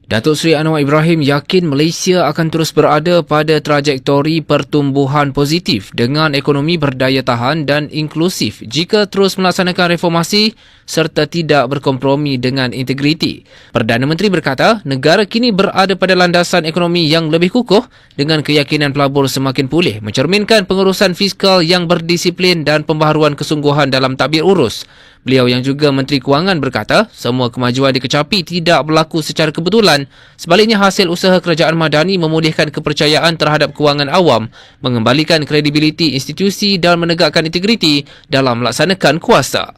Datuk Seri Anwar Ibrahim yakin Malaysia akan terus berada pada trajektori pertumbuhan positif dengan ekonomi berdaya tahan dan inklusif jika terus melaksanakan reformasi serta tidak berkompromi dengan integriti. Perdana Menteri berkata, negara kini berada pada landasan ekonomi yang lebih kukuh dengan keyakinan pelabur semakin pulih, mencerminkan pengurusan fiskal yang berdisiplin dan pembaharuan kesungguhan dalam tadbir urus. Beliau yang juga Menteri Kewangan berkata, semua kemajuan dikecapi tidak berlaku secara kebetulan. Sebaliknya, hasil usaha kerajaan madani memulihkan kepercayaan terhadap kewangan awam, mengembalikan kredibiliti institusi dan menegakkan integriti dalam melaksanakan kuasa.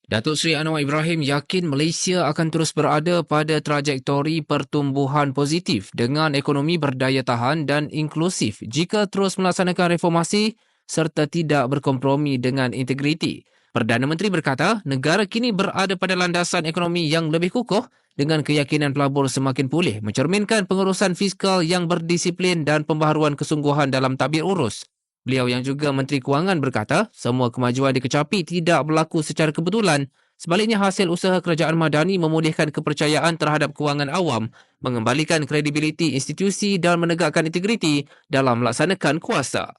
Datuk Seri Anwar Ibrahim yakin Malaysia akan terus berada pada trajektori pertumbuhan positif dengan ekonomi berdaya tahan dan inklusif jika terus melaksanakan reformasi serta tidak berkompromi dengan integriti. Perdana Menteri berkata, negara kini berada pada landasan ekonomi yang lebih kukuh dengan keyakinan pelabur semakin pulih, mencerminkan pengurusan fiskal yang berdisiplin dan pembaharuan kesungguhan dalam tadbir urus. Beliau yang juga Menteri Kewangan berkata, semua kemajuan dikecapi tidak berlaku secara kebetulan. Sebaliknya, hasil usaha kerajaan madani memulihkan kepercayaan terhadap kewangan awam, mengembalikan kredibiliti institusi dan menegakkan integriti dalam melaksanakan kuasa.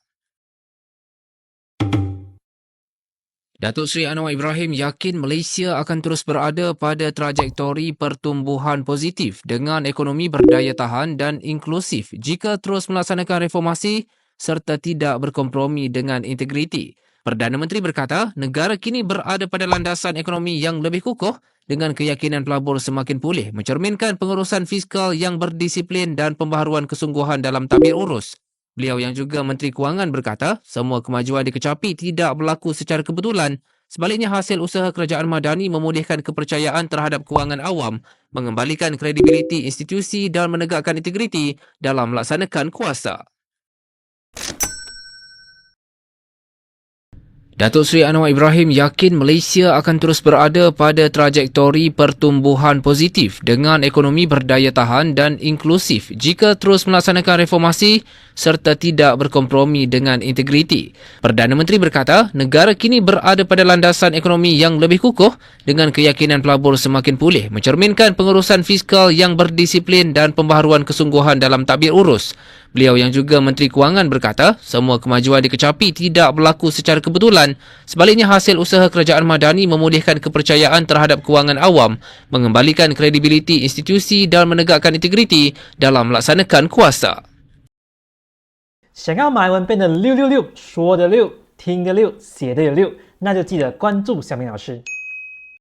Datuk Seri Anwar Ibrahim yakin Malaysia akan terus berada pada trajektori pertumbuhan positif dengan ekonomi berdaya tahan dan inklusif jika terus melaksanakan reformasi serta tidak berkompromi dengan integriti. Perdana Menteri berkata, negara kini berada pada landasan ekonomi yang lebih kukuh dengan keyakinan pelabur semakin pulih, mencerminkan pengurusan fiskal yang berdisiplin dan pembaharuan kesungguhan dalam tadbir urus. Beliau yang juga Menteri Kewangan berkata, semua kemajuan dikecapi tidak berlaku secara kebetulan. Sebaliknya, hasil usaha kerajaan madani memulihkan kepercayaan terhadap kewangan awam, mengembalikan kredibiliti institusi dan menegakkan integriti dalam melaksanakan kuasa. Datuk Seri Anwar Ibrahim yakin Malaysia akan terus berada pada trajektori pertumbuhan positif dengan ekonomi berdaya tahan dan inklusif jika terus melaksanakan reformasi serta tidak berkompromi dengan integriti. Perdana Menteri berkata, negara kini berada pada landasan ekonomi yang lebih kukuh dengan keyakinan pelabur semakin pulih, mencerminkan pengurusan fiskal yang berdisiplin dan pembaharuan kesungguhan dalam tadbir urus. Beliau yang juga Menteri Kewangan berkata, semua kemajuan dikecapi tidak berlaku secara kebetulan. Sebaliknya, hasil usaha kerajaan madani memulihkan kepercayaan terhadap kewangan awam, mengembalikan kredibiliti institusi dan menegakkan integriti dalam melaksanakan kuasa. 想要马来文变得666，说的6，听的6，写的也6，那就记得关注小明老师。